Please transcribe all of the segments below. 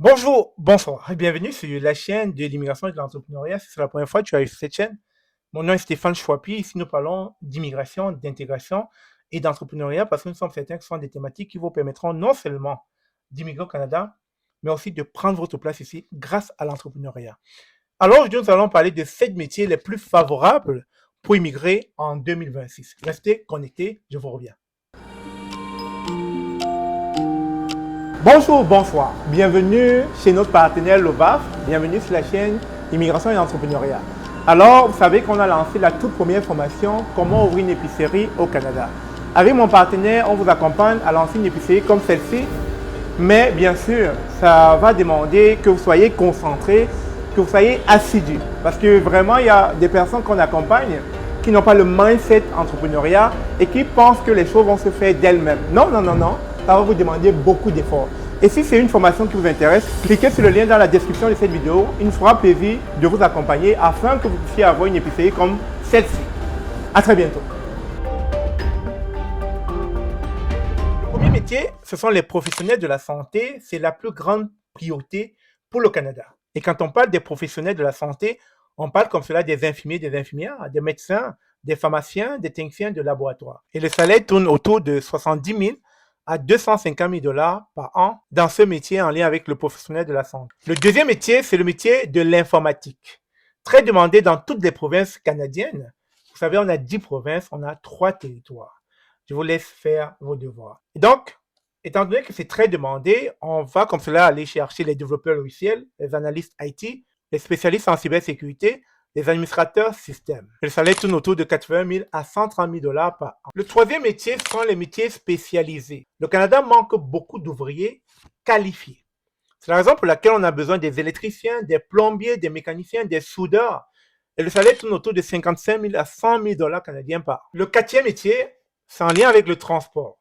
Bonjour, bonsoir et bienvenue sur la chaîne de l'immigration et de l'entrepreneuriat. Si c'est la première fois que tu arrives sur cette chaîne, mon nom est Stéphane Chouapi. Ici, nous parlons d'immigration, d'intégration et d'entrepreneuriat parce que nous sommes certains que ce sont des thématiques qui vous permettront non seulement d'immigrer au Canada, mais aussi de prendre votre place ici grâce à l'entrepreneuriat. Alors, aujourd'hui, nous allons parler de 7 métiers les plus favorables pour immigrer en 2026. Restez connectés, je vous reviens. Bonjour, bonsoir. Bienvenue chez notre partenaire Lovaf. Bienvenue sur la chaîne Immigration et Entrepreneuriat. Alors, vous savez qu'on a lancé la toute première formation Comment ouvrir une épicerie au Canada. Avec mon partenaire, on vous accompagne à lancer une épicerie comme celle-ci. Mais bien sûr, ça va demander que vous soyez concentré, que vous soyez assidu. Parce que vraiment, il y a des personnes qu'on accompagne qui n'ont pas le mindset entrepreneuriat et qui pensent que les choses vont se faire d'elles-mêmes. Non, non, non, non. Ça va vous demander beaucoup d'efforts. Et si c'est une formation qui vous intéresse, cliquez sur le lien dans la description de cette vidéo. Il nous fera plaisir de vous accompagner afin que vous puissiez avoir une épicerie comme celle-ci. À très bientôt. Le premier métier, ce sont les professionnels de la santé. C'est la plus grande priorité pour le Canada. Et quand on parle des professionnels de la santé, on parle comme cela des infirmiers, des infirmières, des médecins, des pharmaciens, des techniciens de laboratoire. Et le salaire tourne autour de 70 000 à 250 000 dollars par an dans ce métier en lien avec le professionnel de la santé. Le deuxième métier, c'est le métier de l'informatique. Très demandé dans toutes les provinces canadiennes. Vous savez, on a 10 provinces, on a 3 territoires. Je vous laisse faire vos devoirs. Et donc, étant donné que c'est très demandé, on va comme cela aller chercher les développeurs logiciels, les analystes IT, les spécialistes en cybersécurité, les administrateurs système. Le salaire tourne autour de 80 000 à 130 000 dollars par an. Le troisième métier sont les métiers spécialisés. Le Canada manque beaucoup d'ouvriers qualifiés. C'est la raison pour laquelle on a besoin des électriciens, des plombiers, des mécaniciens, des soudeurs. Et le salaire tourne autour de 55 000 à 100 000 dollars canadiens par an. Le quatrième métier, c'est en lien avec le transport.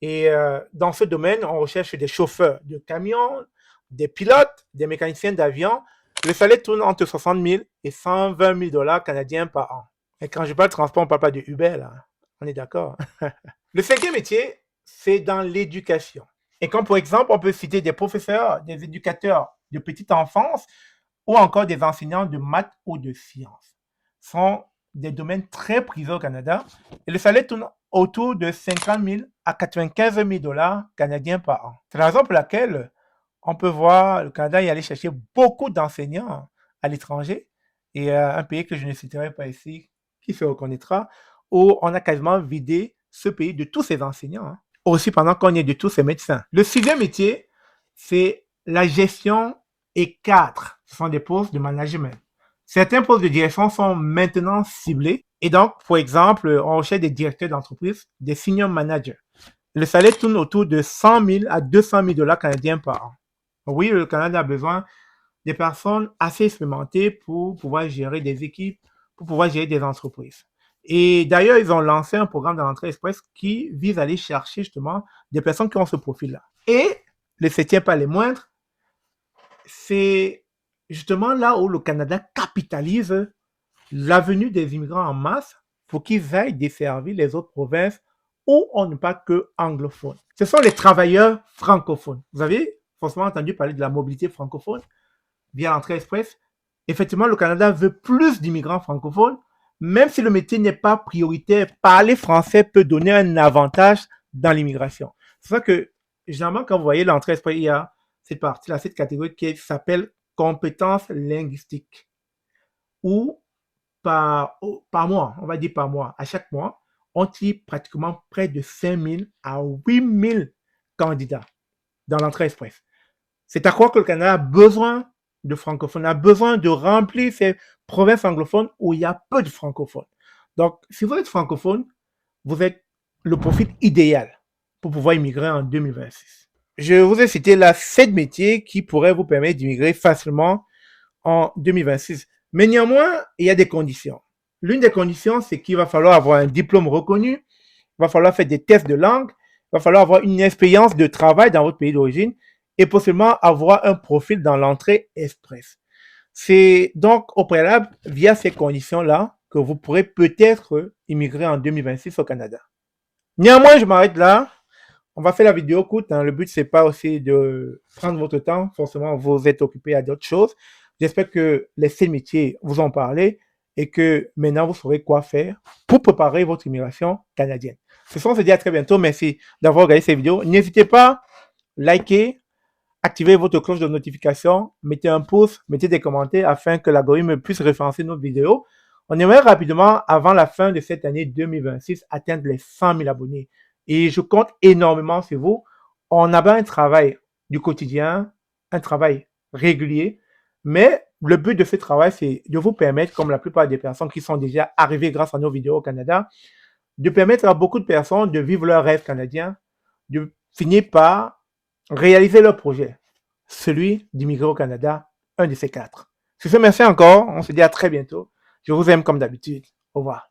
Et dans ce domaine, on recherche des chauffeurs de camions, des pilotes, des mécaniciens d'avion. Le salaire tourne entre 60 000 et 120 000 dollars canadiens par an. Et quand je parle de transport, on ne parle pas de Uber, là. On est d'accord. Le cinquième métier, c'est dans l'éducation. Et comme pour exemple, on peut citer des professeurs, des éducateurs de petite enfance ou encore des enseignants de maths ou de sciences. Ce sont des domaines très prisés au Canada et le salaire tourne autour de 50 000 à 95 000 dollars canadiens par an. C'est la raison pour laquelle on peut voir le Canada y aller chercher beaucoup d'enseignants à l'étranger et un pays que je ne citerai pas ici, qui se reconnaîtra, où on a quasiment vidé ce pays de tous ses enseignants, hein. Aussi pendant qu'on y est de tous ses médecins. Le sixième métier, c'est la gestion et cadre. Ce sont des postes de management. Certains postes de direction sont maintenant ciblés et donc, pour exemple, on recherche des directeurs d'entreprise, des senior managers. Le salaire tourne autour de 100 000 à 200 000 dollars canadiens par an. Oui, le Canada a besoin des personnes assez expérimentées pour pouvoir gérer des équipes, pour pouvoir gérer des entreprises. Et d'ailleurs, ils ont lancé un programme de l'entrée express qui vise à aller chercher justement des personnes qui ont ce profil-là. Et le septième, pas les moindres, c'est justement là où le Canada capitalise l'avenue des immigrants en masse pour qu'ils aillent desservir les autres provinces où on ne parle que anglophone. Ce sont les travailleurs francophones. Vous avez forcément entendu parler de la mobilité francophone via l'entrée express. Effectivement, le Canada veut plus d'immigrants francophones, même si le métier n'est pas prioritaire. Parler français peut donner un avantage dans l'immigration. C'est ça que, généralement, quand vous voyez l'entrée express, il y a cette partie-là, cette catégorie qui s'appelle compétences linguistiques. Ou par mois, on va dire par mois, à chaque mois, on tire pratiquement près de 5 000 à 8 000 candidats dans l'entrée express. C'est à croire que le Canada a besoin de francophones, a besoin de remplir ces provinces anglophones où il y a peu de francophones. Donc, si vous êtes francophone, vous êtes le profil idéal pour pouvoir immigrer en 2026. Je vous ai cité là 7 métiers qui pourraient vous permettre d'immigrer facilement en 2026. Mais néanmoins, il y a des conditions. L'une des conditions, c'est qu'il va falloir avoir un diplôme reconnu, il va falloir faire des tests de langue, il va falloir avoir une expérience de travail dans votre pays d'origine et possiblement avoir un profil dans l'entrée express. C'est donc au préalable, via ces conditions-là, que vous pourrez peut-être immigrer en 2026 au Canada. Néanmoins, je m'arrête là. On va faire la vidéo courte. Hein. Le but, c'est pas aussi de prendre votre temps. Forcément, vous êtes occupé à d'autres choses. J'espère que les 6 métiers vous ont parlé et que maintenant, vous saurez quoi faire pour préparer votre immigration canadienne. Ce sont, on se dit à très bientôt. Merci d'avoir regardé cette vidéo. N'hésitez pas, likez, activez votre cloche de notification, mettez un pouce, mettez des commentaires afin que l'algorithme puisse référencer nos vidéos. On aimerait rapidement, avant la fin de cette année 2026, atteindre les 100 000 abonnés. Et je compte énormément sur vous. On a un travail du quotidien, un travail régulier, mais le but de ce travail, c'est de vous permettre, comme la plupart des personnes qui sont déjà arrivées grâce à nos vidéos au Canada, de permettre à beaucoup de personnes de vivre leur rêve canadien, de finir par réaliser leur projet, celui d'immigrer au Canada, un de ces 4. Sur ce, merci encore. On se dit à très bientôt. Je vous aime comme d'habitude. Au revoir.